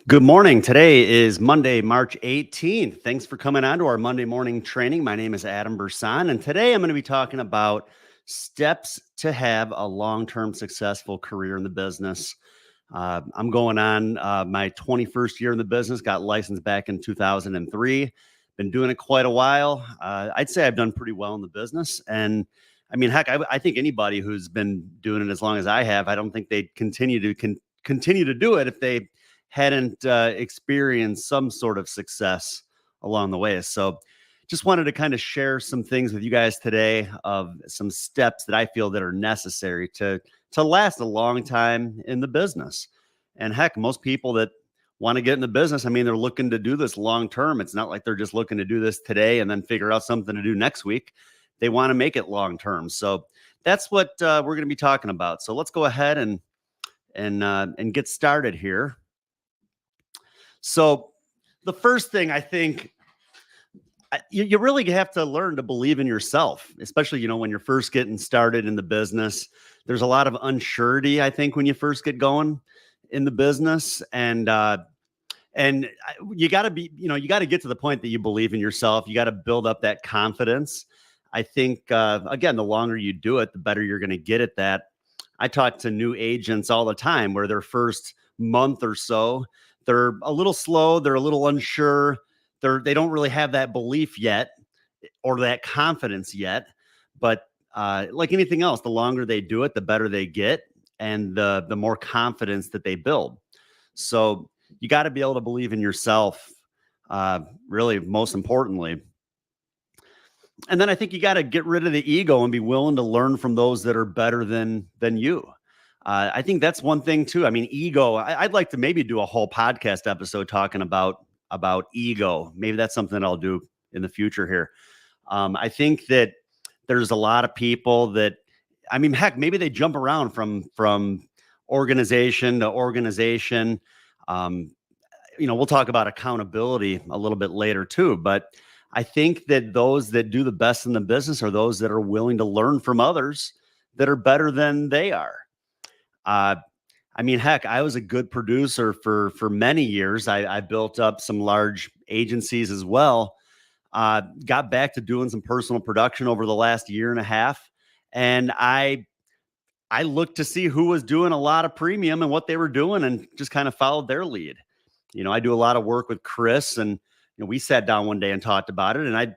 Good morning. Today is Monday, March 18th. Thanks for coming on to our Monday morning training. My name is Adam Bursan, and today I'm going to be talking about steps to have a long-term successful career in the business. I'm going on my 21st year in the business, got licensed back in 2003. Been doing it quite a while. I'd say I've done pretty well in the business. And I mean, heck, I think anybody who's been doing it as long as I have, I don't think they'd continue to do it if they hadn't experienced some sort of success along the way. So just wanted to kind of share some things with you guys today of some steps that I feel that are necessary to last a long time in the business. And heck, most people that want to get in the business, I mean, they're looking to do this long term. It's not like they're just looking to do this today and then figure out something to do next week. They want to make it long term. So that's what we're going to be talking about. So let's go ahead and get started here. So the first thing I think you really have to learn to believe in yourself, especially, when you're first getting started in the business. There's a lot of unsurety, I think, when you first get going in the business. And you got to be, you got to get to the point that you believe in yourself. You got to build up that confidence. I think, again, the longer you do it, the better you're going to get at that. I talk to new agents all the time where their first month or so, they're a little slow. They're a little unsure. They don't really have that belief yet or that confidence yet. But like anything else, the longer they do it, the better they get and the more confidence that they build. So you got to be able to believe in yourself, really, most importantly. And then I think you got to get rid of the ego and be willing to learn from those that are better than you. I think that's one thing too. I mean, ego. I'd like to maybe do a whole podcast episode talking about ego. Maybe that's something I'll do in the future here. I think that there's a lot of people that, I mean, heck, maybe they jump around from organization to organization. We'll talk about accountability a little bit later too, but I think that those that do the best in the business are those that are willing to learn from others that are better than they are. I mean, heck, I was a good producer for many years. I built up some large agencies as well. Got back to doing some personal production over the last year and a half, and I looked to see who was doing a lot of premium and what they were doing, and just kind of followed their lead. I do a lot of work with Chris, and we sat down one day and talked about it. And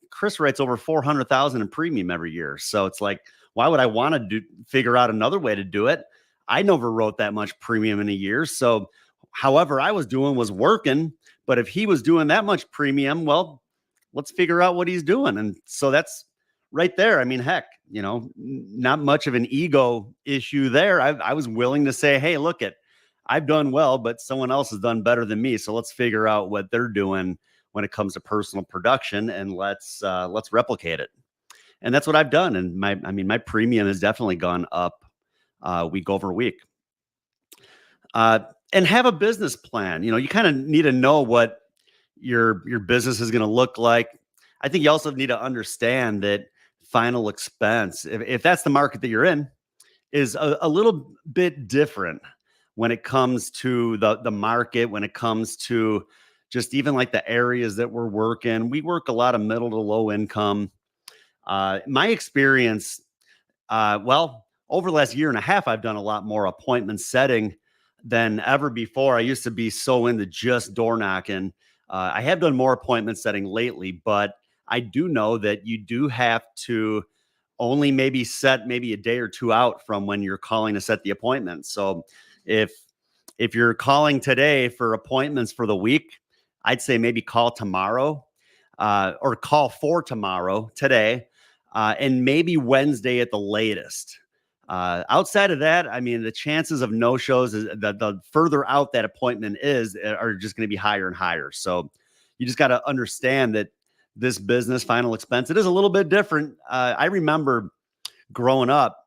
Chris writes over 400,000 in premium every year. So it's like, why would I want to figure out another way to do it? I never wrote that much premium in a year. So however I was doing was working. But if he was doing that much premium, well, let's figure out what he's doing. And so that's right there. I mean, heck, not much of an ego issue there. I was willing to say, hey, look I've done well, but someone else has done better than me. So let's figure out what they're doing when it comes to personal production, and let's replicate it. And that's what I've done. And my premium has definitely gone up week over week. And have a business plan. You kind of need to know what your business is going to look like. I think you also need to understand that final expense, if that's the market that you're in, is a little bit different when it comes to the market, when it comes to just even like the areas that we're working. We work a lot of middle to low income. My experience, over the last year and a half, I've done a lot more appointment setting than ever before. I used to be so into just door knocking. I have done more appointment setting lately, but I do know that you do have to only maybe set maybe a day or two out from when you're calling to set the appointment. So if you're calling today for appointments for the week, I'd say maybe call tomorrow or call for tomorrow today and maybe Wednesday at the latest. Outside of that, I mean, the chances of no-shows, the further out that appointment is, are just going to be higher and higher. So you just got to understand that this business, final expense, it is a little bit different. I remember growing up,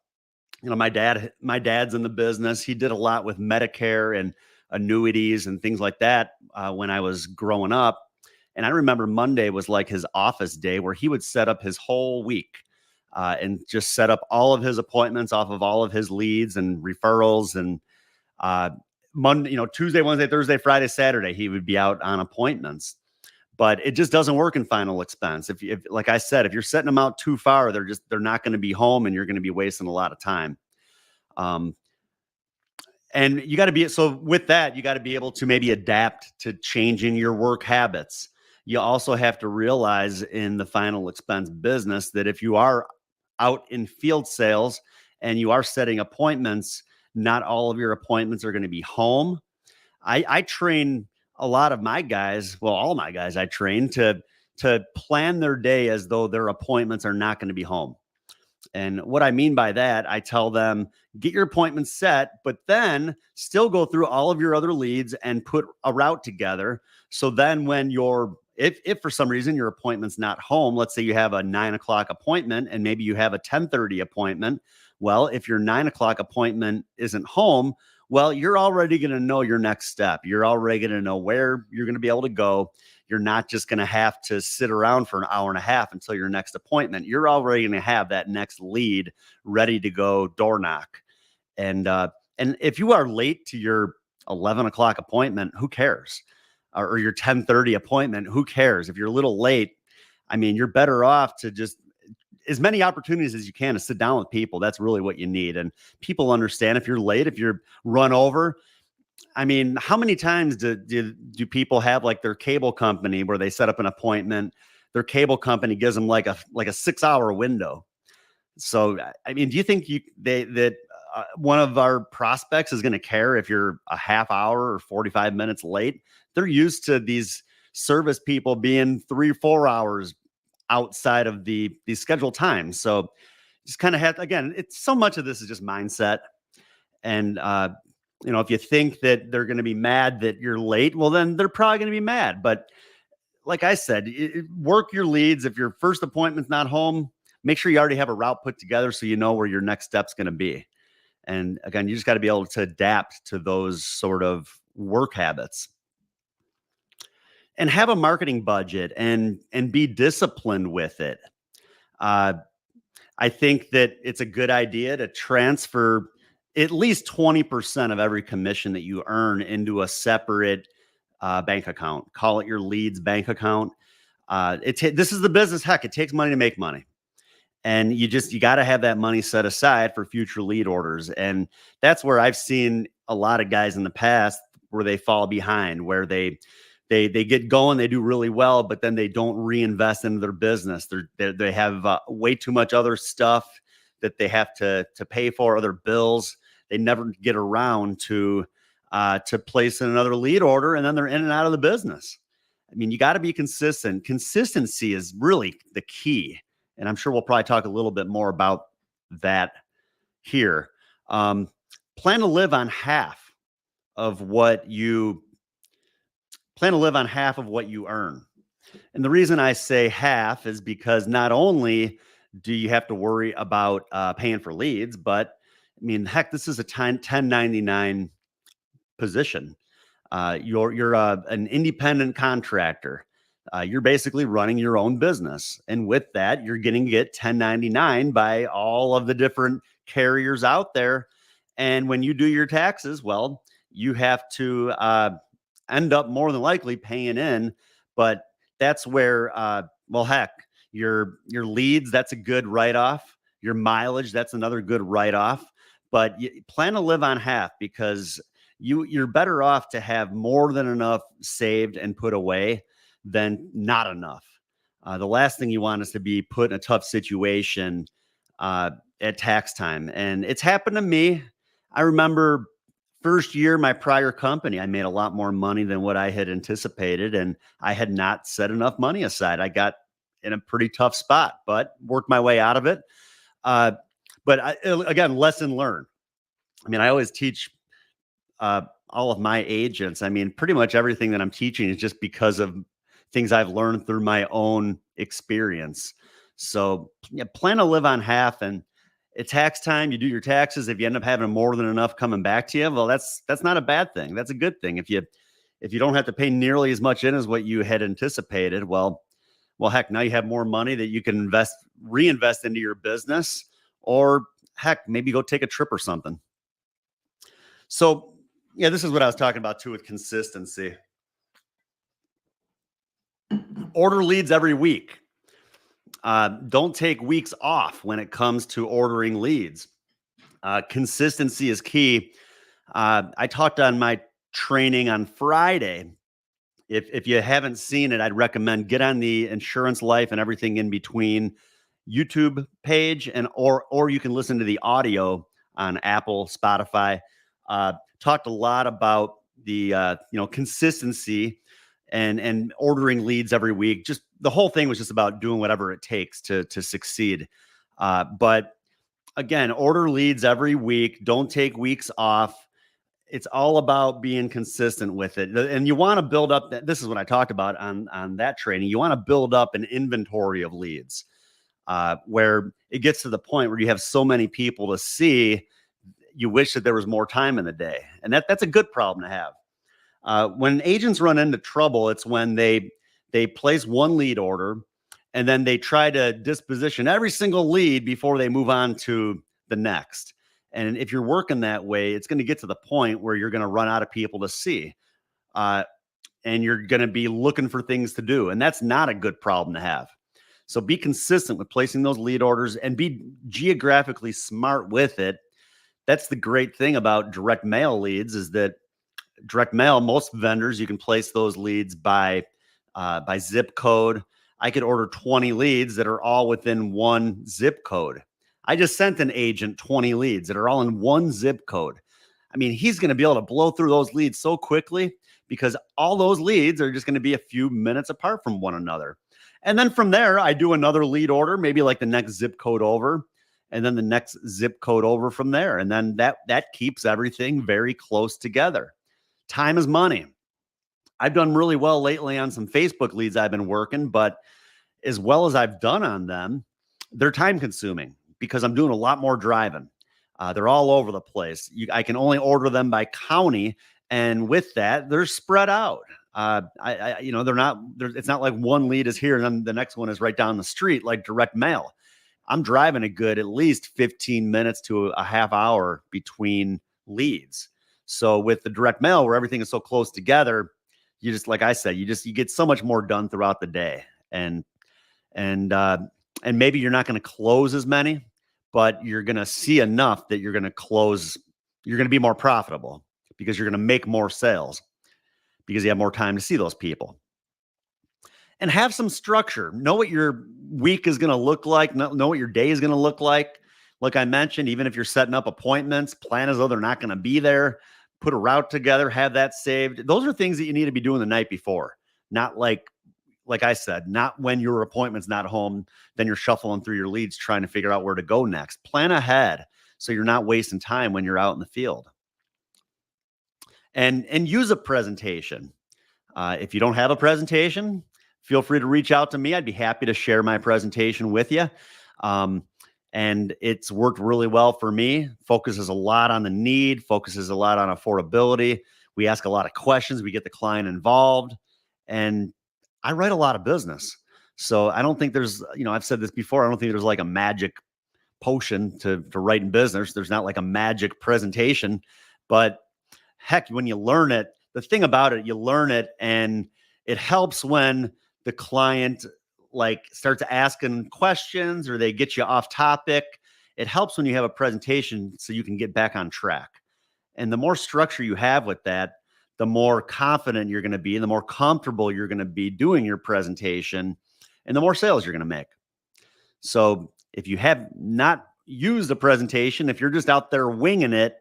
my dad's in the business. He did a lot with Medicare and annuities and things like that when I was growing up. And I remember Monday was like his office day where he would set up his whole week and just set up all of his appointments off of all of his leads and referrals. And Monday, Tuesday, Wednesday, Thursday, Friday, Saturday, he would be out on appointments. But it just doesn't work in final expense. If like I said, if you're setting them out too far, they're not going to be home, and you're going to be wasting a lot of time. And you got to be, so with that, you got to be able to maybe adapt to changing your work habits. You also have to realize in the final expense business that if you are out in field sales and you are setting appointments, not all of your appointments are going to be home. I train a lot of my guys, well, all my guys I train to plan their day as though their appointments are not going to be home. And what I mean by that, I tell them, get your appointment set, but then still go through all of your other leads and put a route together. So then when if for some reason your appointment's not home, let's say you have a 9:00 appointment and maybe you have a 10:30 appointment. Well, if your 9:00 appointment isn't home, well, you're already going to know your next step. You're already going to know where you're going to be able to go. You're not just going to have to sit around for an hour and a half until your next appointment. You're already going to have that next lead ready to go door knock. And if you are late to your 11:00 appointment, who cares? Or your 10:30 appointment, who cares? If you're a little late, I mean, you're better off to just as many opportunities as you can to sit down with people. That's really what you need. And people understand if you're late, if you're run over. I mean, how many times do people have like their cable company where they set up an appointment? Their cable company gives them like a 6-hour window. So, I mean, do you think that one of our prospects is going to care if you're a half hour or 45 minutes late? They're used to these service people being 3-4 hours outside of the scheduled time. So just kind of have, again, it's so much of this is just mindset. And, if you think that they're going to be mad that you're late, well, then they're probably going to be mad. But like I said, work your leads. If your first appointment's not home, make sure you already have a route put together so you know where your next step's going to be. And again, you just got to be able to adapt to those sort of work habits. And have a marketing budget and be disciplined with it. I think that it's a good idea to transfer at least 20% of every commission that you earn into a separate bank account. Call it your leads bank account. This is the business. Heck, it takes money to make money. And you got to have that money set aside for future lead orders. And that's where I've seen a lot of guys in the past where they fall behind, where they get going, they do really well, but then they don't reinvest into their business. They have way too much other stuff that they have to pay for, other bills. They never get around to placing another lead order, and then they're in and out of the business. I mean, you got to be consistent. Consistency is really the key. And I'm sure we'll probably talk a little bit more about that here. Plan to live on half of what you earn. And the reason I say half is because not only do you have to worry about paying for leads, but I mean, heck, this is a 1099 position. You're an independent contractor. You're basically running your own business. And with that, you're getting to get 1099 by all of the different carriers out there. And when you do your taxes, well, you have to end up more than likely paying in. But that's where, heck, your leads, that's a good write-off. Your mileage, that's another good write-off. But you plan to live on half because you're better off to have more than enough saved and put away than not enough. The last thing you want is to be put in a tough situation at tax time. And it's happened to me. I remember first year, my prior company, I made a lot more money than what I had anticipated. And I had not set enough money aside. I got in a pretty tough spot, but worked my way out of it. Again, lesson learned. I mean, I always teach all of my agents. I mean, pretty much everything that I'm teaching is just because of things I've learned through my own experience. So plan to live on half, and at tax time, you do your taxes. If you end up having more than enough coming back to you, well, that's not a bad thing. That's a good thing. If you don't have to pay nearly as much in as what you had anticipated, well, heck, now you have more money that you can reinvest into your business, or heck, maybe go take a trip or something. So Yeah, this is what I was talking about too with consistency. Order leads every week. Don't take weeks off when it comes to ordering leads. Consistency is key. I talked on my training on Friday. If you haven't seen it, I'd recommend get on the Insurance Life and Everything in Between YouTube page, and or you can listen to the audio on Apple, Spotify. Talked a lot about the consistency and ordering leads every week. Just the whole thing was just about doing whatever it takes to succeed. But again, order leads every week. Don't take weeks off. It's all about being consistent with it. And you want to build up this is what I talked about on that training. You want to build up an inventory of leads where it gets to the point where you have so many people to see, you wish that there was more time in the day. And that's a good problem to have. When agents run into trouble, it's when they place one lead order and then they try to disposition every single lead before they move on to the next. And if you're working that way, it's going to get to the point where you're going to run out of people to see. And you're going to be looking for things to do. And that's not a good problem to have. So be consistent with placing those lead orders and be geographically smart with it. That's the great thing about direct mail leads is that direct mail, most vendors, you can place those leads by zip code. I could order 20 leads that are all within one zip code. I just sent an agent 20 leads that are all in one zip code. I mean, he's going to be able to blow through those leads so quickly because all those leads are just going to be a few minutes apart from one another. And then from there, I do another lead order, maybe like the next zip code over, and then the next zip code over from there. And then that keeps everything very close together. Time is money. I've done really well lately on some Facebook leads I've been working, but as well as I've done on them, they're time consuming because I'm doing a lot more driving. They're all over the place. I can only order them by county. And with that, they're spread out. They're not, it's not like one lead is here and then the next one is right down the street, like direct mail. I'm driving a good at least 15 minutes to a half hour between leads. So with the direct mail where everything is so close together, you just, like I said, you get so much more done throughout the day. And maybe you're not going to close as many, but you're going to see enough that you're going to close. You're going to be more profitable because you're going to make more sales because you have more time to see those people. And have some structure. Know what your week is going to look like. Know what your day is going to look like. Like I mentioned, even if you're setting up appointments, plan as though they're not going to be there. Put a route together, have that saved. Those are things that you need to be doing the night before. Not like I said, not when your appointment's not home, then you're shuffling through your leads trying to figure out where to go next. Plan ahead so you're not wasting time when you're out in the field. And use a presentation. If you don't have a presentation, feel free to reach out to me. I'd be happy to share my presentation with you. And it's worked really well for me. Focuses a lot on the need, focuses a lot on affordability. We ask a lot of questions. We get the client involved. And I write a lot of business. So I don't think there's, I've said this before, I don't think there's like a magic potion to writing business. There's not like a magic presentation. But heck, when you learn it, the thing about it, you learn it and it helps when the client starts asking questions or they get you off topic. It helps when you have a presentation so you can get back on track. And the more structure you have with that, the more confident you're going to be and the more comfortable you're going to be doing your presentation and the more sales you're going to make. So if you have not used a presentation, if you're just out there winging it,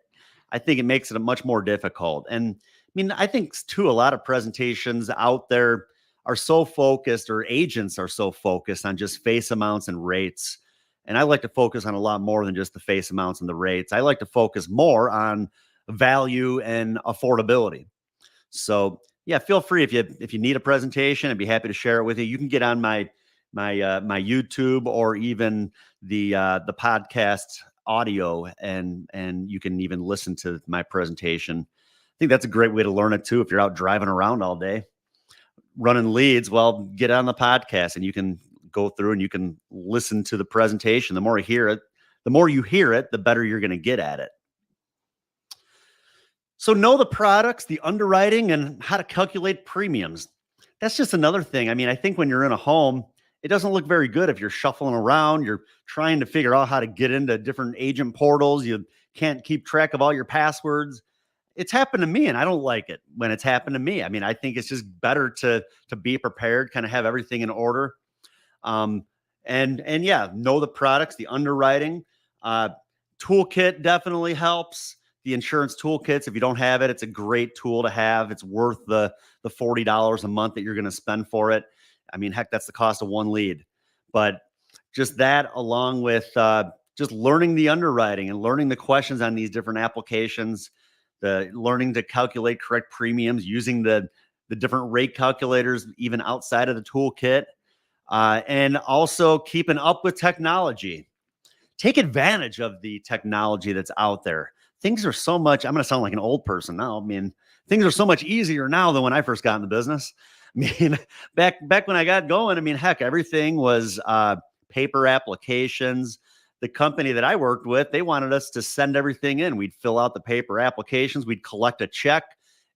I think it makes it much more difficult. And I mean, I think too, a lot of presentations out there are so focused, or agents are so focused on just face amounts and rates. And I like to focus on a lot more than just the face amounts and the rates. I like to focus more on value and affordability. So yeah, feel free if you need a presentation, I'd be happy to share it with you. You can get on my YouTube or even the podcast audio and you can even listen to my presentation. I think that's a great way to learn it too. If you're out driving around all day running leads, well, get on the podcast and you can go through and you can listen to the presentation. The more you hear it, the better you're going to get at it. So know the products, the underwriting, and how to calculate premiums. That's just another thing. I mean, I think when you're in a home, it doesn't look very good if you're shuffling around, you're trying to figure out how to get into different agent portals, you can't keep track of all your passwords. It's happened to me and I don't like it when it's happened to me. I mean, I think it's just better to be prepared, kind of have everything in order. Um, and yeah, know the products, the underwriting, uh, toolkit definitely helps. The insurance toolkits, if you don't have it, it's a great tool to have. It's worth the $40 a month that you're going to spend for it. I mean, heck, that's the cost of one lead. But just that, along with just learning the underwriting and learning the questions on these different applications, the learning to calculate correct premiums using the different rate calculators, even outside of the toolkit, and also keeping up with technology. Take advantage of the technology that's out there. Things are so much, I'm going to sound like an old person now. I mean, things are so much easier now than when I first got in the business. I mean, back when I got going, I mean, heck, everything was paper applications. The company that I worked with, they wanted us to send everything in. We'd fill out the paper applications, we'd collect a check,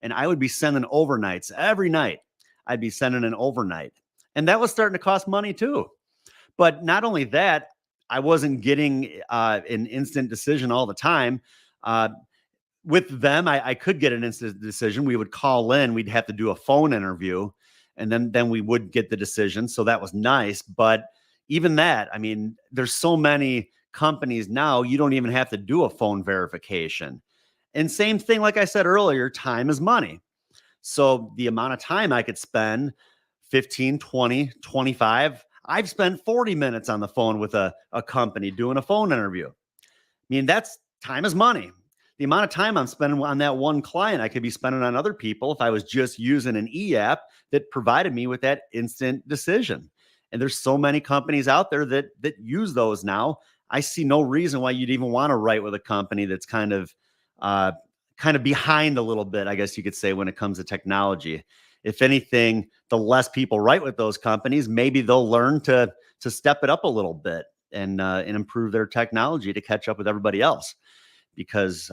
and I would be sending overnights every night. I'd be sending an overnight. And that was starting to cost money too. But not only that, I wasn't getting an instant decision all the time. Uh, with them, I could get an instant decision. We would call in, we'd have to do a phone interview, and then we would get the decision. So that was nice. But even that, I mean, there's so many companies now, you don't even have to do a phone verification. And same thing, like I said earlier, time is money. So the amount of time I could spend, 15, 20, 25, I've spent 40 minutes on the phone with a company doing a phone interview. I mean, that's time is money. The amount of time I'm spending on that one client, I could be spending on other people if I was just using an e-app that provided me with that instant decision. And there's so many companies out there that use those now. I see no reason why you'd even want to write with a company that's uh, kind of behind a little bit, I guess you could say, when it comes to technology. If anything, the less people write with those companies, maybe they'll learn to step it up a little bit and improve their technology to catch up with everybody else. Because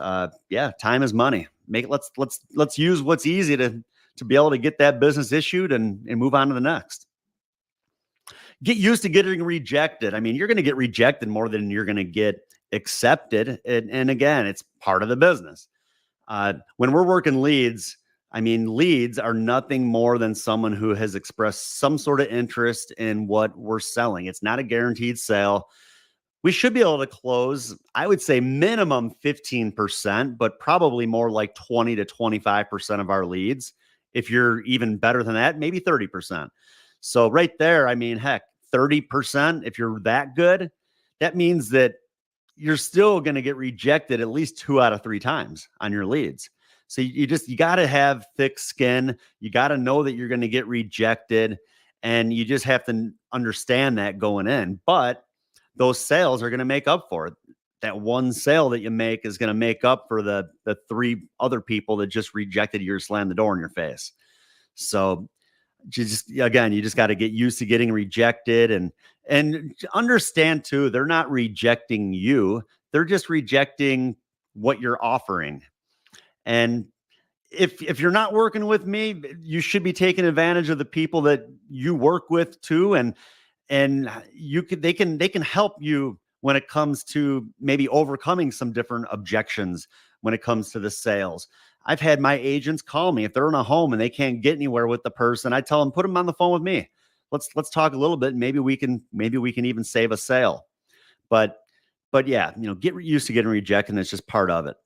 yeah, time is money. Let's use what's easy to be able to get that business issued and move on to the next. Get used to getting rejected. I mean, you're going to get rejected more than you're going to get accepted. And again, it's part of the business. When we're working leads, I mean, leads are nothing more than someone who has expressed some sort of interest in what we're selling. It's not a guaranteed sale. We should be able to close, I would say minimum 15%, but probably more like 20 to 25% of our leads. If you're even better than that, maybe 30%. So right there, I mean, heck, 30%, if you're that good, that means that you're still going to get rejected at least 2 out of 3 times on your leads. So you got to have thick skin. You got to know that you're going to get rejected, and you just have to understand that going in. But those sales are going to make up for it. That one sale that you make is going to make up for the 3 other people that just rejected you or slammed the door in your face. So you just got to get used to getting rejected and understand too, they're not rejecting you. They're just rejecting what you're offering. And if you're not working with me, you should be taking advantage of the people that you work with too. And they can help you when it comes to maybe overcoming some different objections when it comes to the sales. I've had my agents call me if they're in a home and they can't get anywhere with the person. I tell them, put them on the phone with me. Let's talk a little bit. And maybe we can even save a sale. But yeah, get used to getting rejected. And it's just part of it.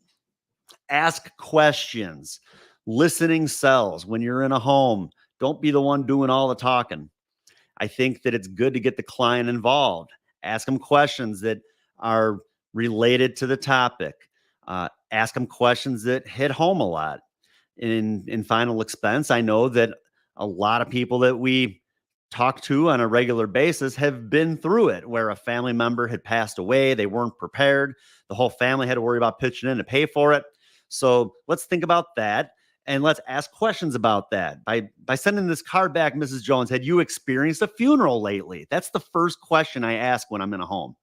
Ask questions. Listening sells. When you're in a home, don't be the one doing all the talking. I think that it's good to get the client involved. Ask them questions that are related to the topic. Ask them questions that hit home a lot. In final expense, I know that a lot of people that we talk to on a regular basis have been through it, where a family member had passed away. They weren't prepared. The whole family had to worry about pitching in to pay for it. So let's think about that. And let's ask questions about that. By sending this card back, Mrs. Jones, had you experienced a funeral lately? That's the first question I ask when I'm in a home.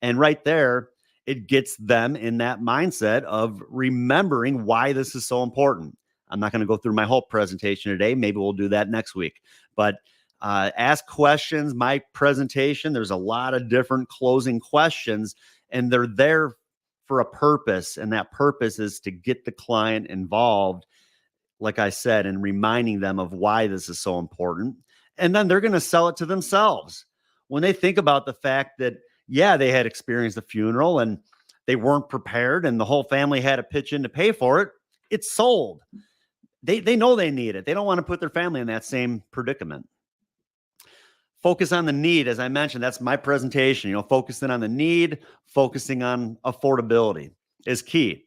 And right there, it gets them in that mindset of remembering why this is so important. I'm not going to go through my whole presentation today. Maybe we'll do that next week. But ask questions. My presentation, there's a lot of different closing questions, and they're there for a purpose. And that purpose is to get the client involved, like I said, and reminding them of why this is so important. And then they're going to sell it to themselves. When they think about the fact that, yeah, they had experienced a funeral and they weren't prepared and the whole family had to pitch in to pay for it, it's sold. They know they need it. They don't want to put their family in that same predicament. Focus on the need. As I mentioned, that's my presentation. Focusing on the need, focusing on affordability is key.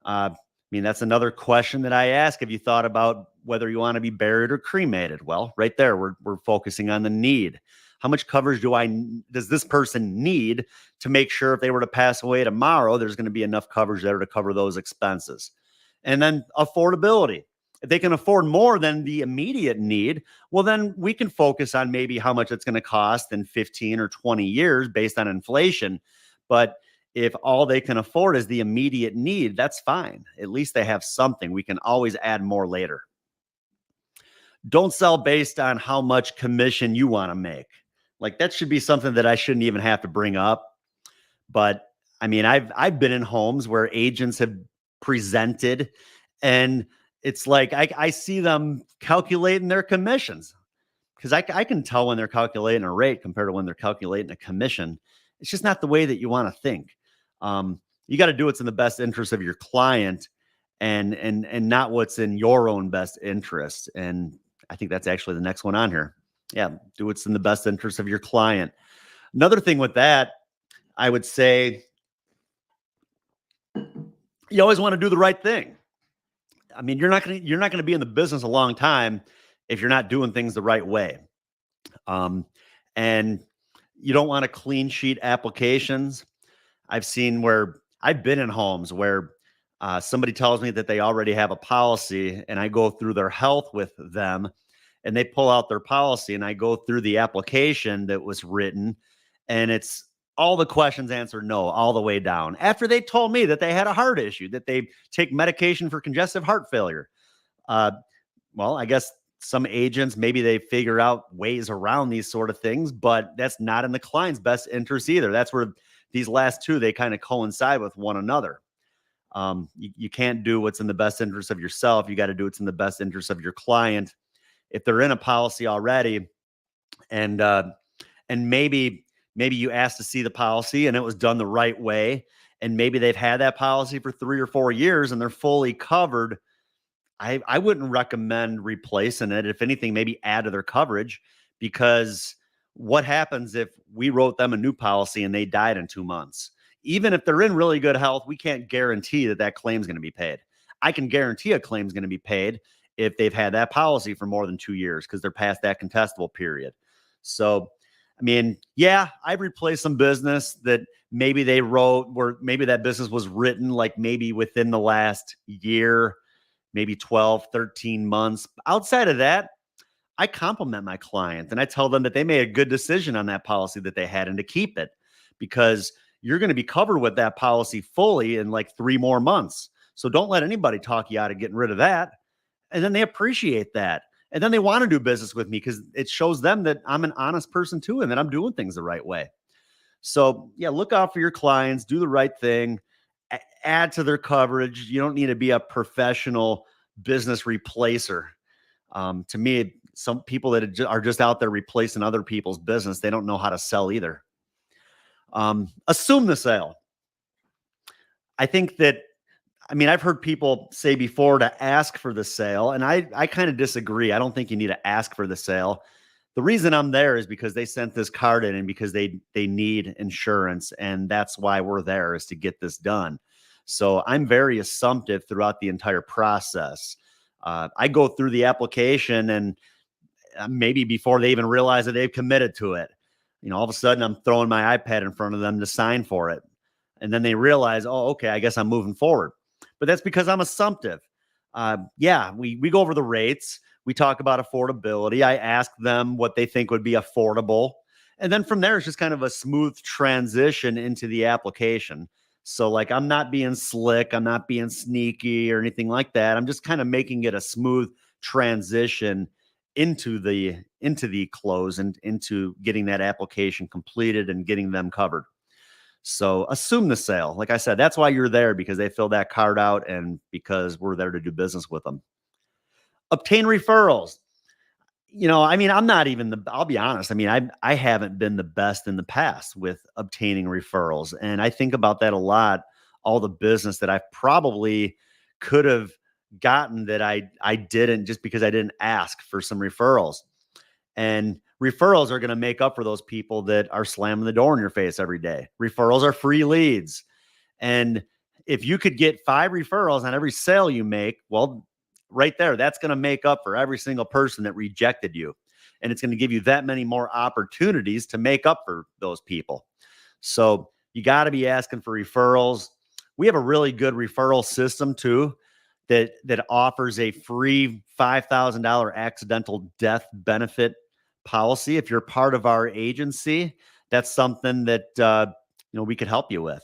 That's another question that I ask. Have you thought about whether you want to be buried or cremated? Well, right there, we're focusing on the need. How much coverage does this person need to make sure if they were to pass away tomorrow, there's going to be enough coverage there to cover those expenses? And then affordability. If they can afford more than the immediate need, well, then we can focus on maybe how much it's going to cost in 15 or 20 years based on inflation. But if all they can afford is the immediate need, that's fine. At least they have something. We can always add more later. Don't sell based on how much commission you want to make. Like, that should be something that I shouldn't even have to bring up. But I've been in homes where agents have presented, and it's like I see them calculating their commissions, because I can tell when they're calculating a rate compared to when they're calculating a commission. It's just not the way that you want to think. You got to do what's in the best interest of your client, and not what's in your own best interest. And I think that's actually the next one on here. Yeah, do what's in the best interest of your client. Another thing with that, I would say, you always want to do the right thing. You're not going to be in the business a long time if you're not doing things the right way. And you don't want to clean sheet applications. I've been in homes where somebody tells me that they already have a policy, and I go through their health with them, and they pull out their policy, and I go through the application that was written, and it's all the questions answered no, all the way down. After they told me that they had a heart issue, that they take medication for congestive heart failure. Well, I guess some agents, maybe they figure out ways around these sort of things, but that's not in the client's best interest either. That's where these last two, they kind of coincide with one another. You can't do what's in the best interest of yourself. You got to do what's in the best interest of your client. If they're in a policy already, and maybe you asked to see the policy and it was done the right way, and maybe they've had that policy for 3 or 4 years and they're fully covered, I wouldn't recommend replacing it. If anything, maybe add to their coverage, because what happens if we wrote them a new policy and they died in 2 months? Even if they're in really good health, we can't guarantee that claim is going to be paid. I can guarantee a claim is going to be paid if they've had that policy for more than 2 years, because they're past that contestable period. So, yeah, I've replaced some business that maybe they wrote, where maybe that business was written like maybe within the last year, maybe 12, 13 months. Outside of that, I compliment my client and I tell them that they made a good decision on that policy that they had, and to keep it, because you're going to be covered with that policy fully in like 3 more months. So don't let anybody talk you out of getting rid of that. And then they appreciate that. And then they want to do business with me, because it shows them that I'm an honest person too, and that I'm doing things the right way. So yeah, look out for your clients, do the right thing, add to their coverage. You don't need to be a professional business replacer. To me, some people that are just out there replacing other people's business, they don't know how to sell either. Assume the sale. I think that, I've heard people say before to ask for the sale, and I kind of disagree. I don't think you need to ask for the sale. The reason I'm there is because they sent this card in, and because they need insurance, and that's why we're there, is to get this done. So I'm very assumptive throughout the entire process. I go through the application, and maybe before they even realize that they've committed to it, all of a sudden I'm throwing my iPad in front of them to sign for it. And then they realize, oh, okay, I guess I'm moving forward. But that's because I'm assumptive. We go over the rates. We talk about affordability. I ask them what they think would be affordable. And then from there, it's just kind of a smooth transition into the application. So like, I'm not being slick, I'm not being sneaky or anything like that. I'm just kind of making it a smooth transition into the close and into getting that application completed and getting them covered. So assume the sale. Like I said, that's why you're there, because they fill that card out and because we're there to do business with them. Obtain referrals. I mean, I'll be honest. I mean, I haven't been the best in the past with obtaining referrals. And I think about that a lot, all the business that I probably could have gotten that I didn't, just because I didn't ask for some referrals. And referrals are going to make up for those people that are slamming the door in your face every day. Referrals are free leads. And if you could get 5 referrals on every sale you make, well, right there, that's going to make up for every single person that rejected you. And it's going to give you that many more opportunities to make up for those people. So you got to be asking for referrals. We have a really good referral system too, that offers a free $5,000 accidental death benefit policy. If you're part of our agency, that's something that we could help you with.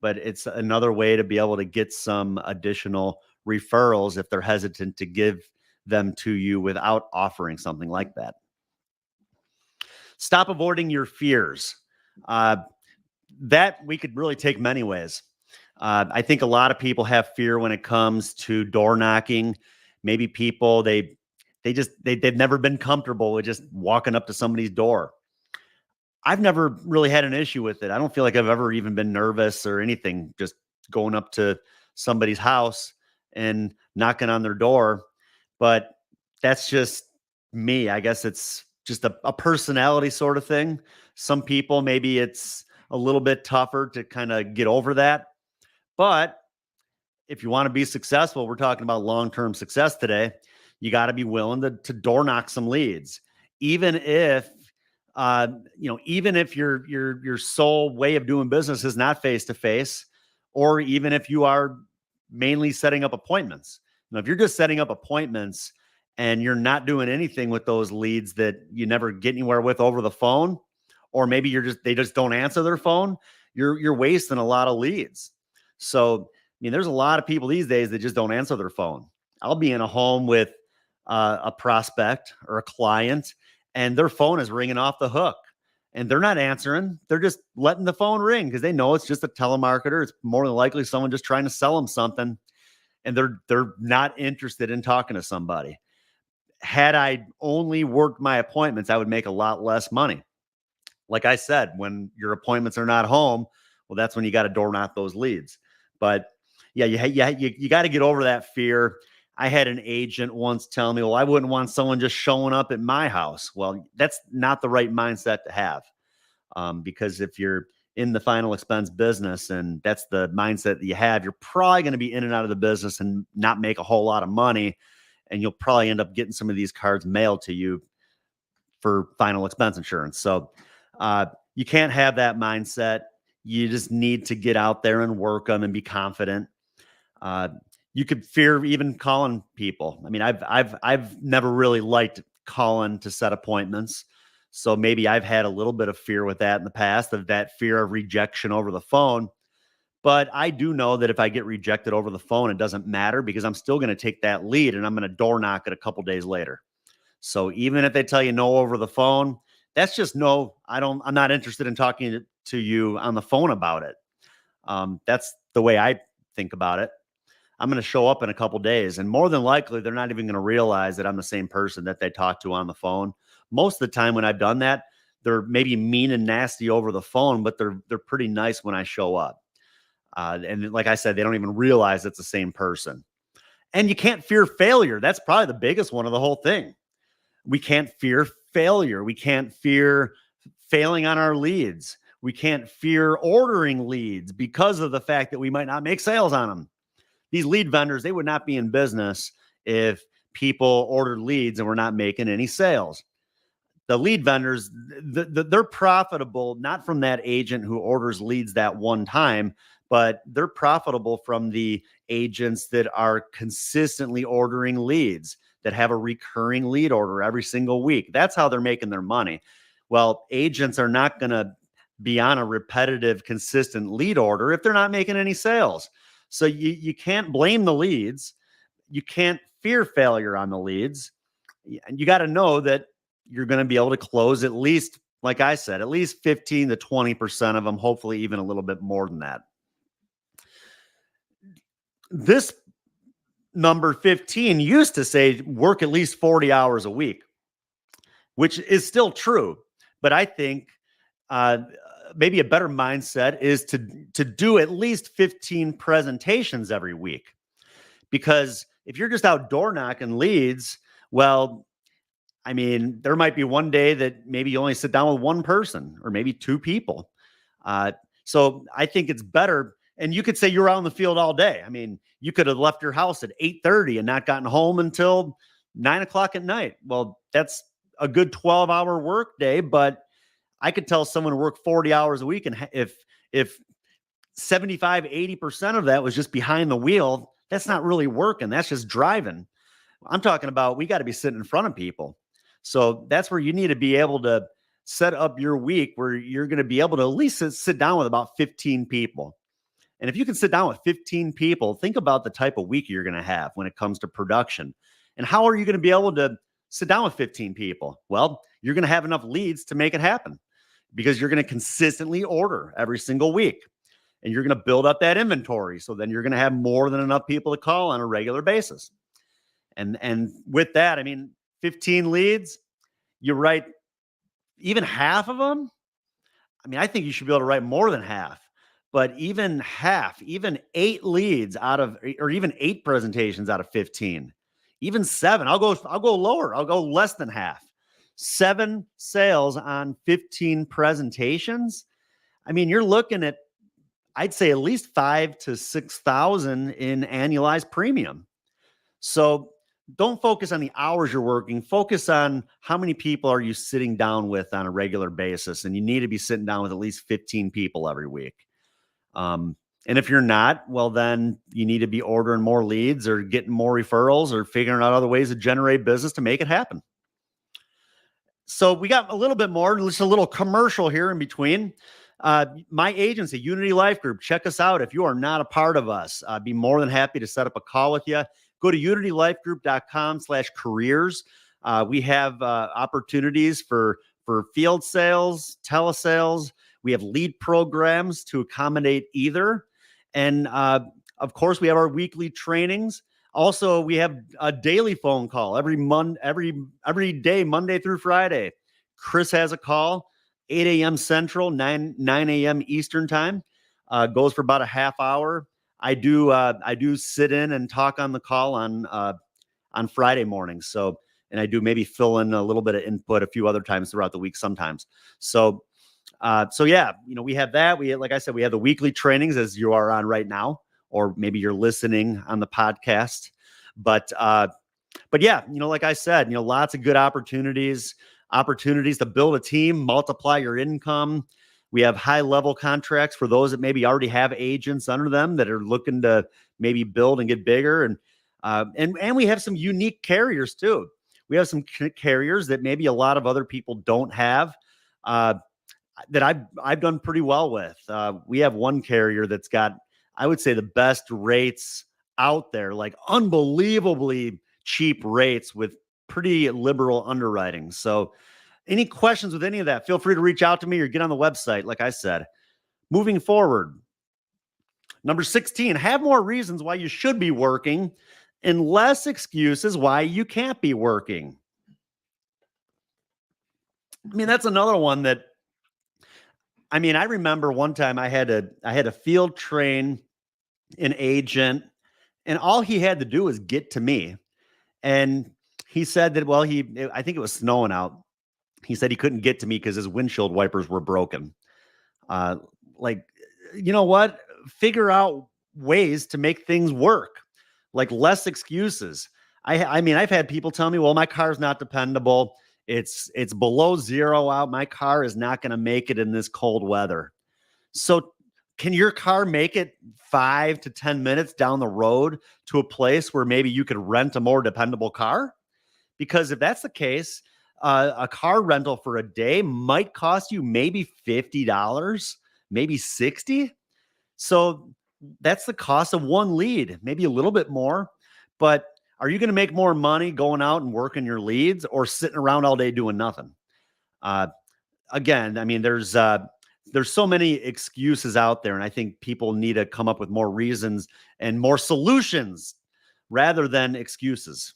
But it's another way to be able to get some additional referrals if they're hesitant to give them to you without offering something like that. Stop avoiding your fears. That we could really take many ways. I think a lot of people have fear when it comes to door knocking. Maybe people, they've never been comfortable with just walking up to somebody's door. I've never really had an issue with it. I don't feel like I've ever even been nervous or anything, just going up to somebody's house and knocking on their door. But that's just me. I guess it's just a personality sort of thing. Some people, maybe it's a little bit tougher to kind of get over that. But if you want to be successful, we're talking about long-term success today, you got to be willing to door knock some leads. Even if even if your sole way of doing business is not face-to-face, or even if you are mainly setting up appointments. Now, if you're just setting up appointments and you're not doing anything with those leads that you never get anywhere with over the phone, or maybe they just don't answer their phone, you're wasting a lot of leads. So, I mean, there's a lot of people these days that just don't answer their phone. I'll be in a home with a prospect or a client, and their phone is ringing off the hook, and they're not answering. They're just letting the phone ring because they know it's just a telemarketer. It's more than likely someone just trying to sell them something, and they're not interested in talking to somebody. Had I only worked my appointments, I would make a lot less money. Like I said, when your appointments are not home, well, that's when you got to door knock those leads. But yeah, you got to get over that fear. I had an agent once tell me, well, I wouldn't want someone just showing up at my house. Well, that's not the right mindset to have. Because if you're in the final expense business and that's the mindset that you have, you're probably going to be in and out of the business and not make a whole lot of money. And you'll probably end up getting some of these cards mailed to you for final expense insurance. So you can't have that mindset. You just need to get out there and work them and be confident. You could fear even calling people. I mean, I've never really liked calling to set appointments. So maybe I've had a little bit of fear with that in the past, of that fear of rejection over the phone. But I do know that if I get rejected over the phone, it doesn't matter, because I'm still going to take that lead and I'm going to door knock it a couple days later. So even if they tell you no over the phone, that's just no, I'm not interested in talking to you on the phone about it. That's the way I think about it. I'm going to show up in a couple days, and more than likely, they're not even going to realize that I'm the same person that they talked to on the phone. Most of the time when I've done that, they're maybe mean and nasty over the phone, but they're pretty nice when I show up. And like I said, they don't even realize it's the same person. And you can't fear failure. That's probably the biggest one of the whole thing. We can't fear failure. We can't fear failing on our leads. We can't fear ordering leads because of the fact that we might not make sales on them. These lead vendors, they would not be in business if people ordered leads and were not making any sales. The lead vendors, they're profitable not from that agent who orders leads that one time, but they're profitable from the agents that are consistently ordering leads, that have a recurring lead order every single week. That's how they're making their money. Well, agents are not going to be on a repetitive, consistent lead order if they're not making any sales. So you can't blame the leads. You can't fear failure on the leads. And you got to know that you're going to be able to close at least, like I said, at least 15 to 20% of them, hopefully even a little bit more than that. This number 15 used to say work at least 40 hours a week, which is still true. But I think maybe a better mindset is to do at least 15 presentations every week. Because if you're just out door knocking leads, well, I mean, there might be one day that maybe you only sit down with one person or maybe two people. So I think it's better. And you could say you're out in the field all day. I mean, you could have left your house at 8:30 and not gotten home until 9 o'clock at night. Well, that's a good 12-hour work day, but I could tell someone to work 40 hours a week. And if 75, 80% of that was just behind the wheel, that's not really working. That's just driving. I'm talking about, we got to be sitting in front of people. So that's where you need to be able to set up your week where you're going to be able to at least sit down with about 15 people. And if you can sit down with 15 people, think about the type of week you're going to have when it comes to production. And how are you going to be able to sit down with 15 people? Well, you're going to have enough leads to make it happen because you're going to consistently order every single week. And you're going to build up that inventory. So then you're going to have more than enough people to call on a regular basis. And with that, I mean, 15 leads, you write even half of them. I mean, I think you should be able to write more than half, but even half, even 8 leads out of, or even 8 presentations out of 15, even 7, I'll go lower. I'll go less than half. 7 sales on 15 presentations. I mean, you're looking at, I'd say at least 5,000 to 6,000 in annualized premium. So don't focus on the hours you're working. Focus on how many people are you sitting down with on a regular basis. And you need to be sitting down with at least 15 people every week. And if you're not, well, then you need to be ordering more leads or getting more referrals or figuring out other ways to generate business to make it happen. So we got a little bit more, just a little commercial here in between. My agency, Unity Life Group, check us out. If you are not a part of us, I'd be more than happy to set up a call with you. Go to unitylifegroup.com/careers. We have opportunities for field sales, telesales. We have lead programs to accommodate either. And of course, we have our weekly trainings. Also, we have a daily phone call every day, Monday through Friday. Chris has a call, 8 a.m. Central, 9 a.m. Eastern time. Goes for about a half hour. I do sit in and talk on the call on Friday mornings. So, and I do maybe fill in a little bit of input a few other times throughout the week sometimes. So yeah, we have that. Like I said, we have the weekly trainings as you are on right now, or maybe you're listening on the podcast. But yeah, like I said, lots of good opportunities to build a team, multiply your income. We have high level contracts for those that maybe already have agents under them that are looking to maybe build and get bigger. And we have some unique carriers too. We have some carriers that maybe a lot of other people don't have, that I've done pretty well with. We have one carrier that's got, I would say, the best rates out there, like unbelievably cheap rates with pretty liberal underwriting. So any questions with any of that, feel free to reach out to me or get on the website. Like I said, moving forward, number 16, have more reasons why you should be working and less excuses why you can't be working. I mean, that's another one that, I remember one time I had a field train an agent, and all he had to do was get to me. And he said that, well, I think it was snowing out. He said he couldn't get to me because his windshield wipers were broken. Like, you know what? Figure out ways to make things work, like less excuses. I've had people tell me, well, my car's not dependable. It's below 0 out. My car is not going to make it in this cold weather. So can your car make it 5 to 10 minutes down the road to a place where maybe you could rent a more dependable car? Because if that's the case, A car rental for a day might cost you maybe $50, maybe 60. So that's the cost of one lead, maybe a little bit more. But are you going to make more money going out and working your leads or sitting around all day doing nothing? Uh, Again, I mean, there's so many excuses out there, and I think people need to come up with more reasons and more solutions rather than excuses.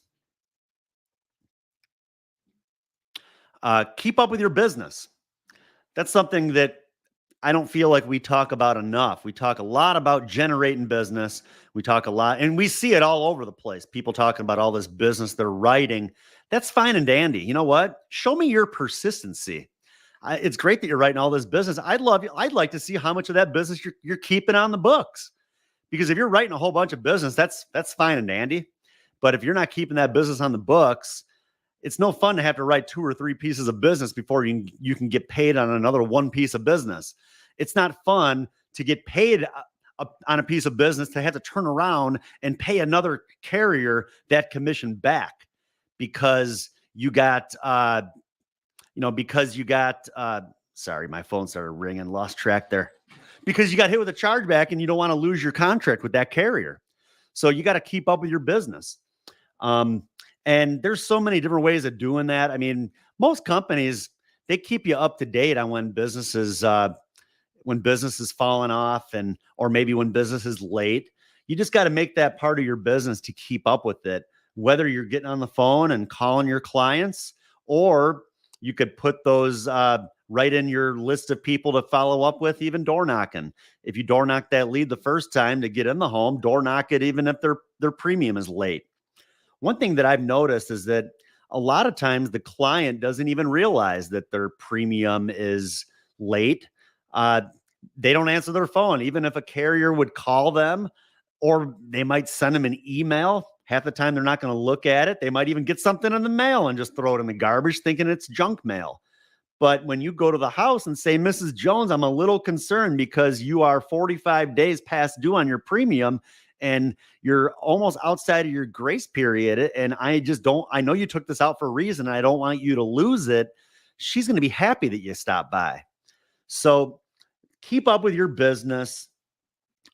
Keep up with your business. That's something that I don't feel like we talk about enough. We talk a lot about generating business. We talk a lot, and we see it all over the place. People talking about all this business they're writing. That's fine and dandy. You know what? Show me your persistency. It's great that you're writing all this business. I'd like to see how much of that business you're keeping on the books. Because if you're writing a whole bunch of business, that's fine and dandy. But if you're not keeping that business on the books, it's no fun to have to write 2 or 3 pieces of business before you can get paid on another one piece of business. It's not fun to get paid on a piece of business to have to turn around and pay another carrier that commission back because you got sorry, my phone started ringing, lost track there. Because you got hit with a chargeback and you don't want to lose your contract with that carrier. So you got to keep up with your business. And there's so many different ways of doing that. I mean, most companies, they keep you up to date on when business is falling off or maybe when business is late. You just got to make that part of your business to keep up with it, whether you're getting on the phone and calling your clients, or you could put those right in your list of people to follow up with, even door knocking. If you door knock that lead the first time to get in the home, door knock it even if their premium is late. One thing that I've noticed is that a lot of times the client doesn't even realize that their premium is late. They don't answer their phone, even if a carrier would call them, or they might send them an email. Half the time they're not going to look at it. They might even get something in the mail and just throw it in the garbage thinking it's junk mail. But when you go to the house and say, Mrs. Jones, I'm a little concerned because you are 45 days past due on your premium and you're almost outside of your grace period. And I know you took this out for a reason. And I don't want you to lose it. She's going to be happy that you stopped by. So keep up with your business.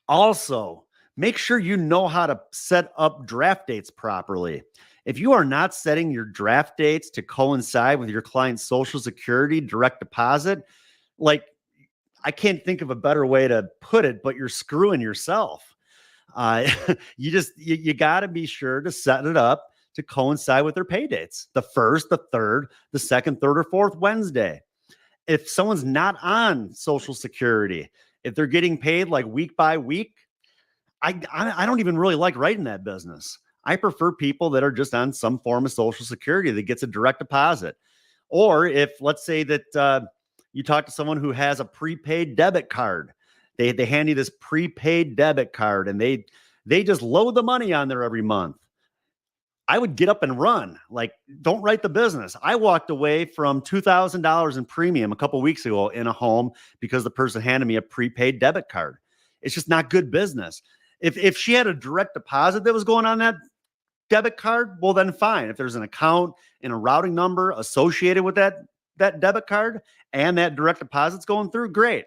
Also, make sure you know how to set up draft dates properly. If you are not setting your draft dates to coincide with your client's Social Security direct deposit, like, I can't think of a better way to put it, but you're screwing yourself. You got to be sure to set it up to coincide with their pay dates. The first, the third, the second, third, or fourth Wednesday. If someone's not on Social Security, if they're getting paid like week by week, I don't even really like writing that business. I prefer people that are just on some form of Social Security that gets a direct deposit. Or if, let's say that you talk to someone who has a prepaid debit card, they hand you this prepaid debit card and they just load the money on there every month. I would get up and run. Like, don't write the business. I walked away from $2,000 in premium a couple of weeks ago in a home because the person handed me a prepaid debit card. It's just not good business. If she had a direct deposit that was going on that debit card, well, then fine. If there's an account and a routing number associated with that debit card and that direct deposit's going through, great.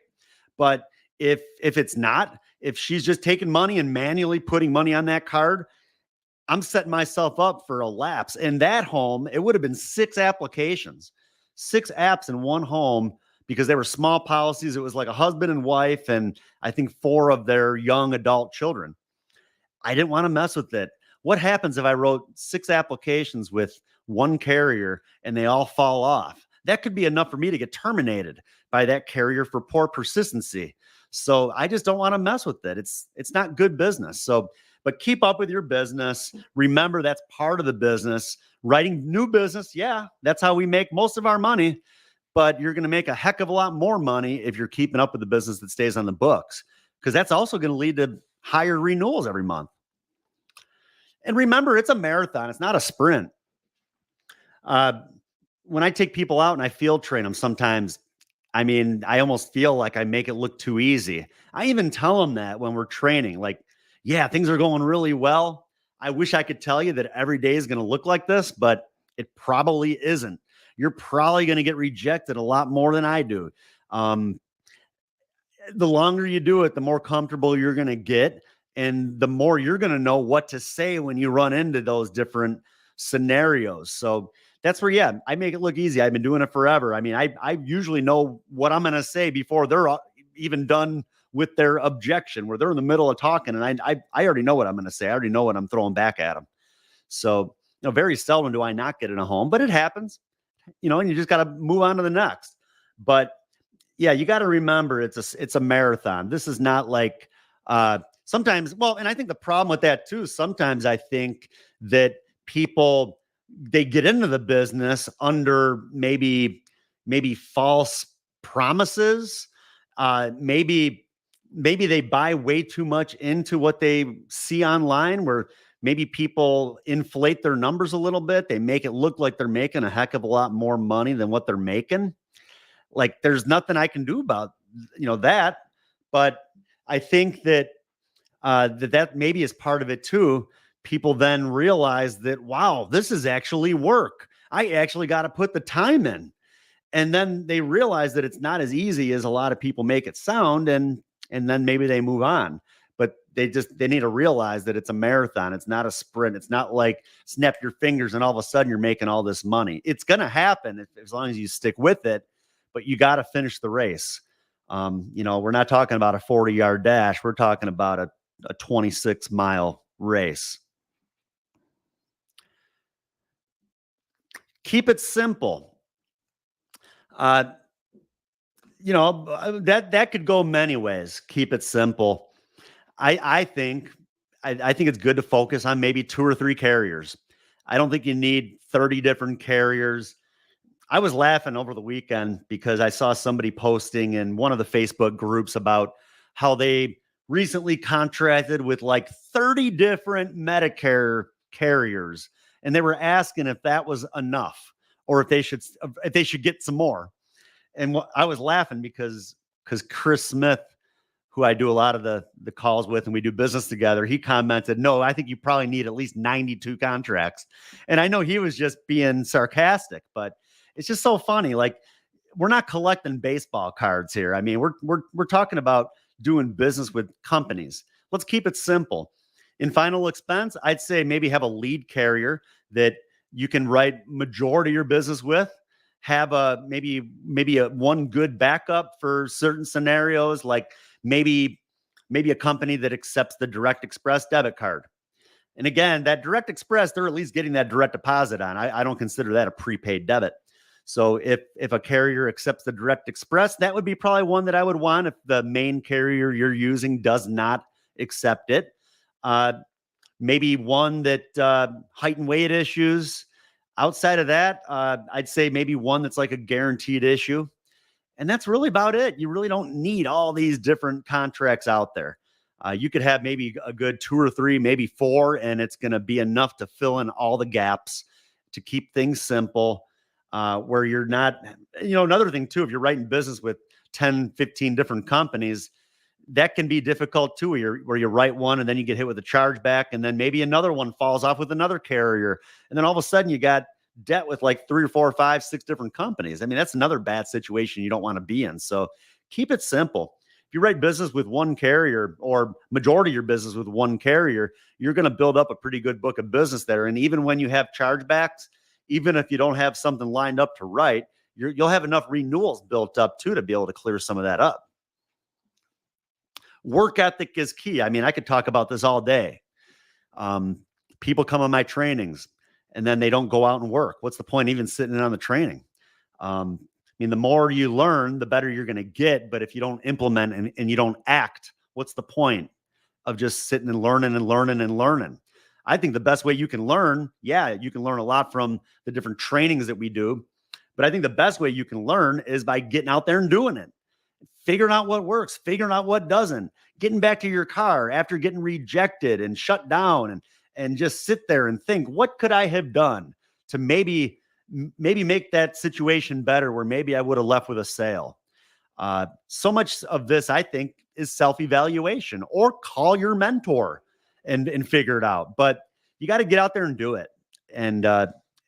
But if it's not, if she's just taking money and manually putting money on that card, I'm setting myself up for a lapse. In that home, it would have been 6 applications, 6 apps in one home because they were small policies. It was like a husband and wife, and I think 4 of their young adult children. I didn't want to mess with it. What happens if I wrote 6 applications with one carrier and they all fall off? That could be enough for me to get terminated by that carrier for poor persistency. So I just don't want to mess with it. It's not good business. But keep up with your business. Remember, that's part of the business. Writing new business, yeah, that's how we make most of our money. But you're going to make a heck of a lot more money if you're keeping up with the business that stays on the books, because that's also going to lead to higher renewals every month. And remember, it's a marathon. It's not a sprint. When I take people out and I field train them sometimes, I mean, I almost feel like I make it look too easy. I even tell them that when we're training, like, yeah, things are going really well. I wish I could tell you that every day is going to look like this, but it probably isn't. you're probably going to get rejected a lot more than I do. Um, the longer you do it, the more comfortable you're going to get. And the more you're going to know what to say when you run into those different scenarios. So that's where, yeah, I make it look easy. I've been doing it forever. I mean, I usually know what I'm going to say before they're even done with their objection, where they're in the middle of talking. And I already know what I'm going to say. I already know what I'm throwing back at them. So, very seldom do I not get in a home, but it happens, and you just got to move on to the next. But yeah, you got to remember it's a marathon. This is not like sometimes. Well, and I think the problem with that too, sometimes I think that people, they get into the business under maybe false promises. Maybe they buy way too much into what they see online, where maybe people inflate their numbers a little bit. They make it look like they're making a heck of a lot more money than what they're making. Like, there's nothing I can do about, that. But I think that that maybe is part of it too. People then realize that, wow, this is actually work. I actually got to put the time in. And then they realize that it's not as easy as a lot of people make it sound. And then maybe they move on. But they need to realize that it's a marathon. It's not a sprint. It's not like snap your fingers and all of a sudden you're making all this money. It's going to happen as long as you stick with it, but you got to finish the race. We're not talking about a 40-yard dash. We're talking about a 26-mile race. Keep it simple. That could go many ways. Keep it simple. I think it's good to focus on maybe 2 or 3 carriers. I don't think you need 30 different carriers. I was laughing over the weekend because I saw somebody posting in one of the Facebook groups about how they recently contracted with like 30 different Medicare carriers. And they were asking if that was enough or if they should get some more. And I was laughing because Chris Smith, who I do a lot of the calls with and we do business together, he commented, no, I think you probably need at least 92 contracts. And I know he was just being sarcastic, but it's just so funny. Like, we're not collecting baseball cards here. I mean, we're talking about doing business with companies. Let's keep it simple. In final expense, I'd say maybe have a lead carrier that you can write majority of your business with. Have a maybe a one good backup for certain scenarios, like maybe a company that accepts the Direct Express debit card. And again, that Direct Express, they're at least getting that direct deposit on. I don't consider that a prepaid debit. So if a carrier accepts the Direct Express, that would be probably one that I would want if the main carrier you're using does not accept it. Maybe one that height and weight issues. Outside of that, I'd say maybe one that's like a guaranteed issue. And that's really about it. You really don't need all these different contracts out there. You could have maybe a good 2 or 3, maybe 4, and it's going to be enough to fill in all the gaps, to keep things simple, where you're not, another thing too, if you're writing business with 10, 15 different companies, that can be difficult too, where you write one and then you get hit with a chargeback, and then maybe another one falls off with another carrier. And then all of a sudden you got debt with like 3 or 4 or 5, 6 different companies. I mean, that's another bad situation you don't want to be in. So keep it simple. If you write business with one carrier, or majority of your business with one carrier, you're going to build up a pretty good book of business there. And even when you have chargebacks, even if you don't have something lined up to write, you'll have enough renewals built up too to be able to clear some of that up. Work ethic is key. I mean, I could talk about this all day. People come on my trainings and then they don't go out and work. What's the point even sitting in on the training? I mean, the more you learn, the better you're going to get. But if you don't implement and you don't act, what's the point of just sitting and learning and learning and learning? I think the best way you can learn, you can learn a lot from the different trainings that we do. But I think the best way you can learn is by getting out there and doing it. Figuring out what works, figuring out what doesn't, getting back to your car after getting rejected and shut down, and just sit there and think, what could I have done to maybe make that situation better, where maybe I would have left with a sale. So much of this, I think, is self-evaluation, or call your mentor and figure it out. But you got to get out there and do it. And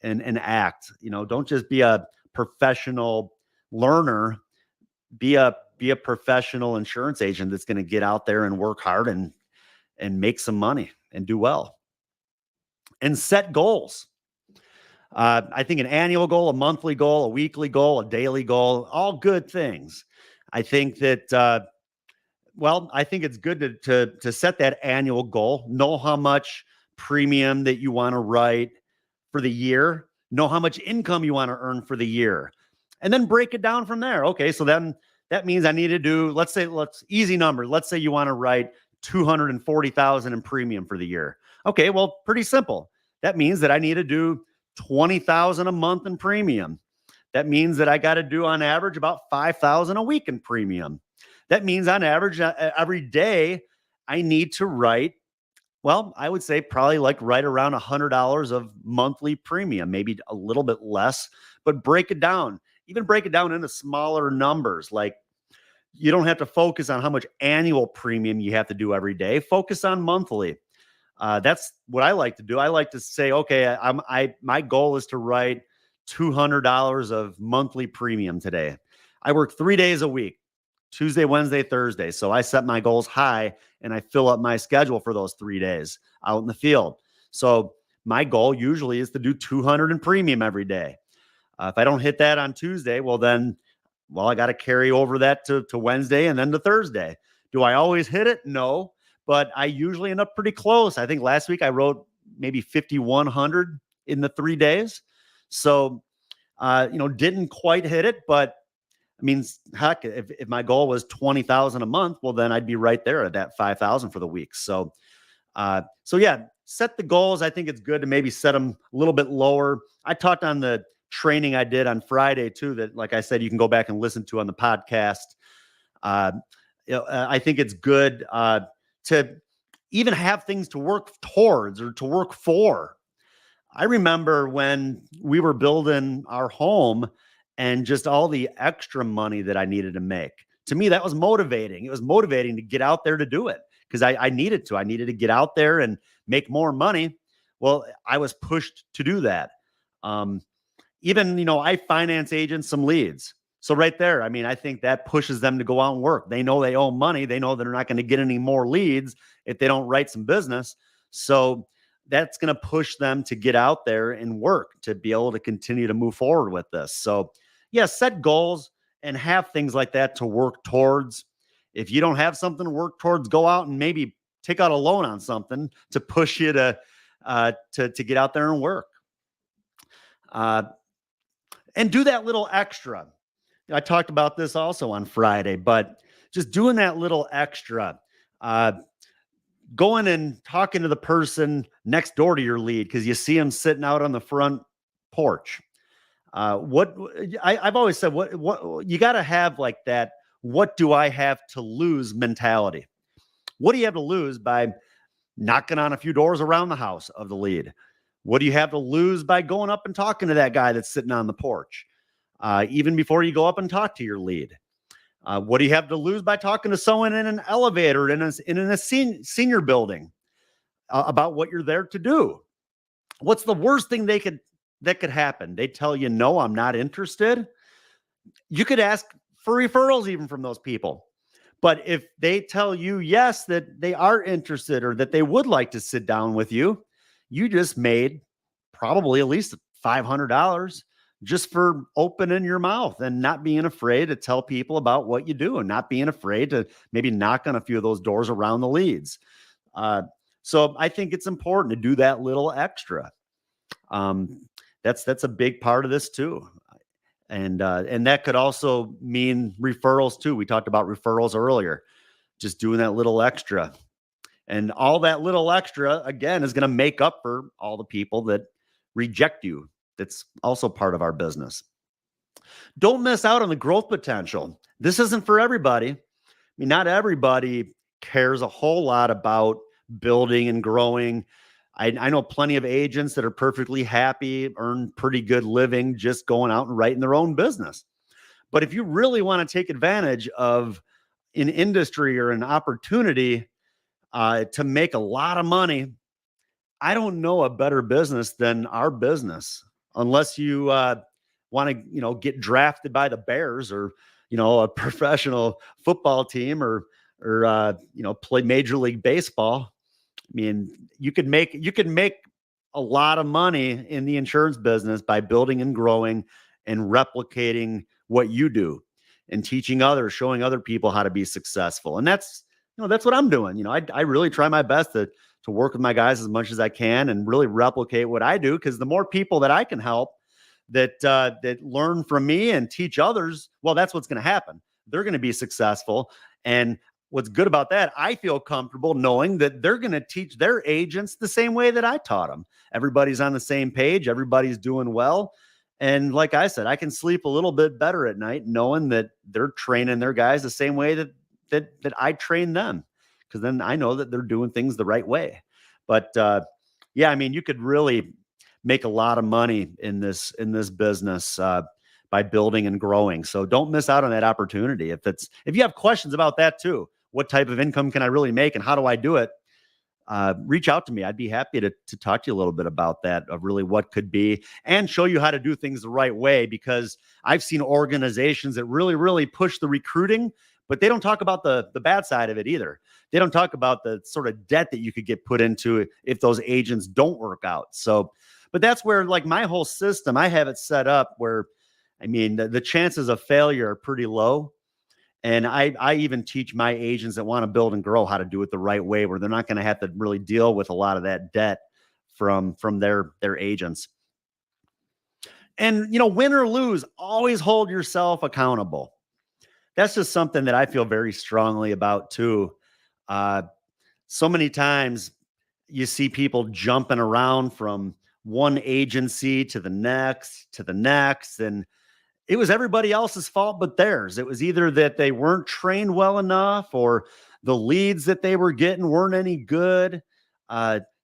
and act. Don't just be a professional learner, be a professional insurance agent that's going to get out there and work hard and make some money and do well. And set goals. I think an annual goal, a monthly goal, a weekly goal, a daily goal, all good things. I think that I think it's good to set that annual goal, know how much premium that you want to write for the year, know how much income you want to earn for the year, and then break it down from there. Okay, so then that means I need to do, let's easy number. Let's say you want to write 240,000 in premium for the year. Okay, well, pretty simple. That means that I need to do 20,000 a month in premium. That means that I got to do on average about 5,000 a week in premium. That means on average every day I need to write, I would say probably like right around $100 of monthly premium, maybe a little bit less, but break it down. Even break it down into smaller numbers. Like, you don't have to focus on how much annual premium you have to do every day. Focus on monthly. That's what I like to do. I like to say, okay, my goal is to write $200 of monthly premium today. I work 3 days a week, Tuesday, Wednesday, Thursday. So I set my goals high and I fill up my schedule for those 3 days out in the field. So my goal usually is to do 200 in premium every day. If I don't hit that on Tuesday, I got to carry over that to Wednesday and then to Thursday. Do I always hit it? No, but I usually end up pretty close. I think last week I wrote maybe 5,100 in the 3 days. So, didn't quite hit it, but I mean, heck, if my goal was 20,000 a month, well, then I'd be right there at that 5,000 for the week. So yeah, set the goals. I think it's good to maybe set them a little bit lower. I talked on the training I did on Friday too, that, like I said, you can go back and listen to on the podcast. I think it's good to even have things to work towards or to work for. I remember when we were building our home and just all the extra money that I needed to make. To me, that was motivating. It was motivating to get out there to do it because I needed to. I needed to get out there and make more money. Well, I was pushed to do that. Even, I finance agents some leads. So right there, I mean, I think that pushes them to go out and work. They know they owe money. They know they're not going to get any more leads if they don't write some business. So that's going to push them to get out there and work to be able to continue to move forward with this. So yeah, set goals and have things like that to work towards. If you don't have something to work towards, go out and maybe take out a loan on something to push you to get out there and work. And do that little extra. I talked about this also on Friday, but just doing that little extra, going and talking to the person next door to your lead because you see them sitting out on the front porch. I've always said, what you got to have like that. What do I have to lose mentality? What do you have to lose by knocking on a few doors around the house of the lead? What do you have to lose by going up and talking to that guy that's sitting on the porch? Even before you go up and talk to your lead. What do you have to lose by talking to someone in an elevator in a senior building about what you're there to do? What's the worst thing that could happen? They tell you, no, I'm not interested. You could ask for referrals even from those people. But if they tell you, yes, that they are interested or that they would like to sit down with you, you just made probably at least $500 just for opening your mouth and not being afraid to tell people about what you do and not being afraid to maybe knock on a few of those doors around the leads. So I think it's important to do that little extra. That's a big part of this too. And that could also mean referrals too. We talked about referrals earlier, just doing that little extra. And all that little extra, again, is going to make up for all the people that reject you. That's also part of our business. Don't miss out on the growth potential. This isn't for everybody. I mean, not everybody cares a whole lot about building and growing. I know plenty of agents that are perfectly happy, earn pretty good living, just going out and writing their own business. But if you really want to take advantage of an industry or an opportunity to make a lot of money, I don't know a better business than our business. unless you want to, get drafted by the Bears or, a professional football team or play Major League Baseball. I mean, you can make a lot of money in the insurance business by building and growing and replicating what you do and teaching others, showing other people how to be successful. And that's what I'm doing. I really try my best to work with my guys as much as I can and really replicate what I do, because the more people that I can help that learn from me and teach others, well, that's what's going to happen. They're going to be successful. And what's good about that, I feel comfortable knowing that they're going to teach their agents the same way that I taught them. Everybody's on the same page. Everybody's doing well. And like I said, I can sleep a little bit better at night knowing that they're training their guys the same way that I train them, because then I know that they're doing things the right way. But yeah, I mean, you could really make a lot of money in this business by building and growing. So don't miss out on that opportunity. If you have questions about that too, what type of income can I really make and how do I do it? Reach out to me. I'd be happy to talk to you a little bit about that, of really what could be, and show you how to do things the right way, because I've seen organizations that really, really push the recruiting, but they don't talk about the bad side of it either. They don't talk about the sort of debt that you could get put into if those agents don't work out. So, but that's where, like, my whole system, I have it set up where, I mean, the chances of failure are pretty low. And I even teach my agents that want to build and grow how to do it the right way, where they're not going to have to really deal with a lot of that debt from their agents. And, win or lose, always hold yourself accountable. That's just something that I feel very strongly about too. So many times you see people jumping around from one agency to the next, and it was everybody else's fault but theirs. It was either that they weren't trained well enough, or the leads that they were getting weren't any good.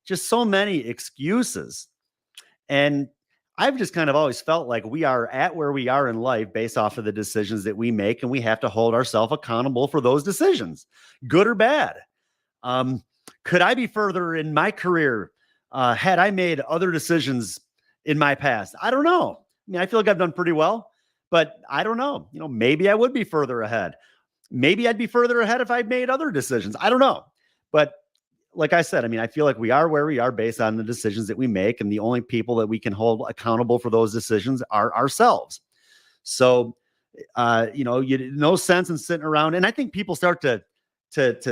Just so many excuses. And I've just kind of always felt like we are at where we are in life based off of the decisions that we make, and we have to hold ourselves accountable for those decisions, good or bad. Could I be further in my career had I made other decisions in my past? I don't know. I mean, I feel like I've done pretty well, but I don't know. Maybe I would be further ahead. Maybe I'd be further ahead if I'd made other decisions. I don't know. But like I said, I mean, I feel like we are where we are based on the decisions that we make, and the only people that we can hold accountable for those decisions are ourselves. So, no sense in sitting around. And I think people start to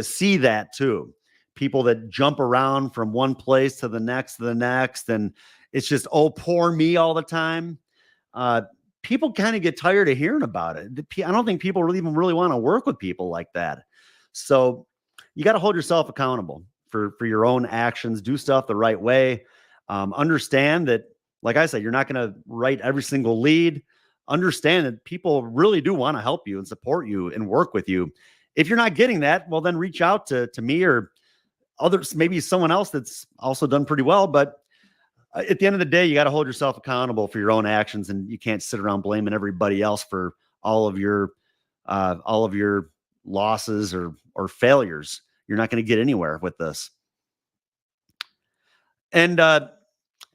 see that too. People that jump around from one place to the next, and it's just, oh, poor me all the time. People kind of get tired of hearing about it. I don't think people even really want to work with people like that. So you got to hold yourself accountable for your own actions. Do stuff the right way. Understand that, like I said, you're not going to write every single lead. Understand that people really do want to help you and support you and work with you. If you're not getting that, well, then reach out to me or others, maybe someone else that's also done pretty well. But at the end of the day, you got to hold yourself accountable for your own actions, and you can't sit around blaming everybody else for all of your losses or failures. You're not going to get anywhere with this. And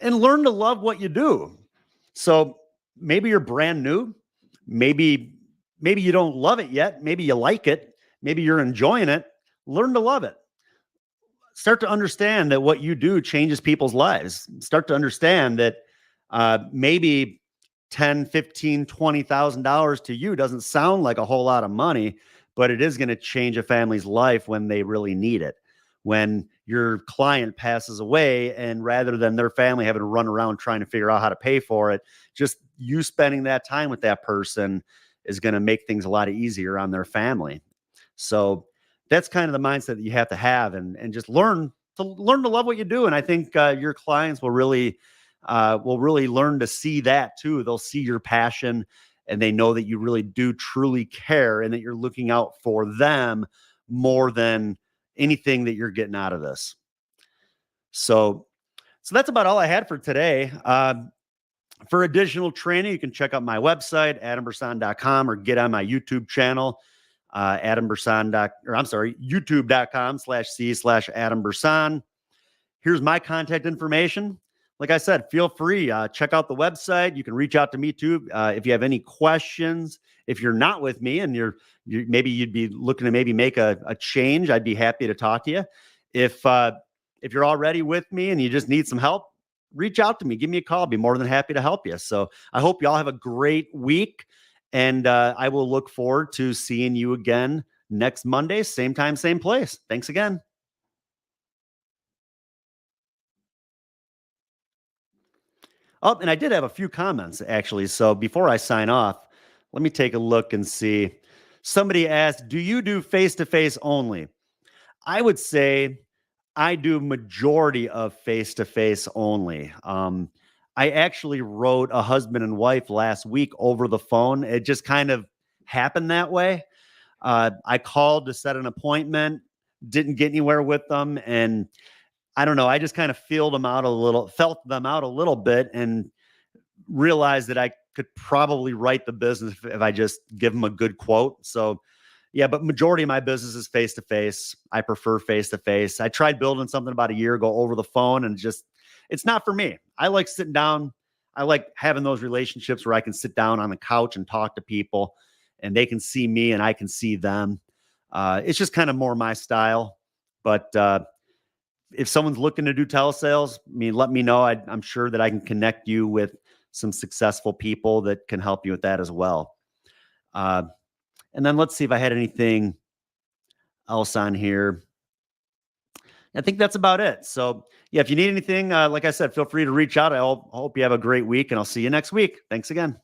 learn to love what you do. So maybe you're brand new. Maybe you don't love it yet. Maybe you like it. Maybe you're enjoying it. Learn to love it. Start to understand that what you do changes people's lives. Start to understand that maybe $10, $15, $20,000 to you doesn't sound like a whole lot of money, but it is going to change a family's life when they really need it. When your client passes away, and rather than their family having to run around trying to figure out how to pay for it, just you spending that time with that person is going to make things a lot easier on their family. So that's kind of the mindset that you have to have, and just learn to love what you do. And I think your clients will really learn to see that too. They'll see your passion, and they know that you really do truly care, and that you're looking out for them more than anything that you're getting out of this. So that's about all I had for today. For additional training, you can check out my website, adambersan.com, or get on my YouTube channel, youtube.com/c/Adam Bersan. Here's my contact information. like I said, feel free. Check out the website. You can reach out to me too if you have any questions. If you're not with me and maybe you'd be looking to maybe make a change, I'd be happy to talk to you. If you're already with me and you just need some help, reach out to me. Give me a call. I'll be more than happy to help you. So I hope you all have a great week, and I will look forward to seeing you again next Monday, same time, same place. Thanks again. Oh, and I did have a few comments actually. So before I sign off, let me take a look and see. Somebody asked, "Do you do face to face only?" I would say I do majority of face to face only. I actually wrote a husband and wife last week over the phone. It just kind of happened that way. I called to set an appointment, didn't get anywhere with them, and I don't know. I just kind of felt them out a little bit, and realized that I could probably write the business if I just give them a good quote. So, yeah, but majority of my business is face to face. I prefer face to face. I tried building something about a year ago over the phone, and just it's not for me. I like sitting down. I like having those relationships where I can sit down on the couch and talk to people, and they can see me and I can see them. It's just kind of more my style. But if someone's looking to do telesales, I mean, let me know. I'm sure that I can connect you with some successful people that can help you with that as well. Uh, and then let's see if I had anything else on here. I think that's about it. So, yeah, if you need anything, like I said, feel free to reach out. I hope you have a great week, and I'll see you next week. Thanks again.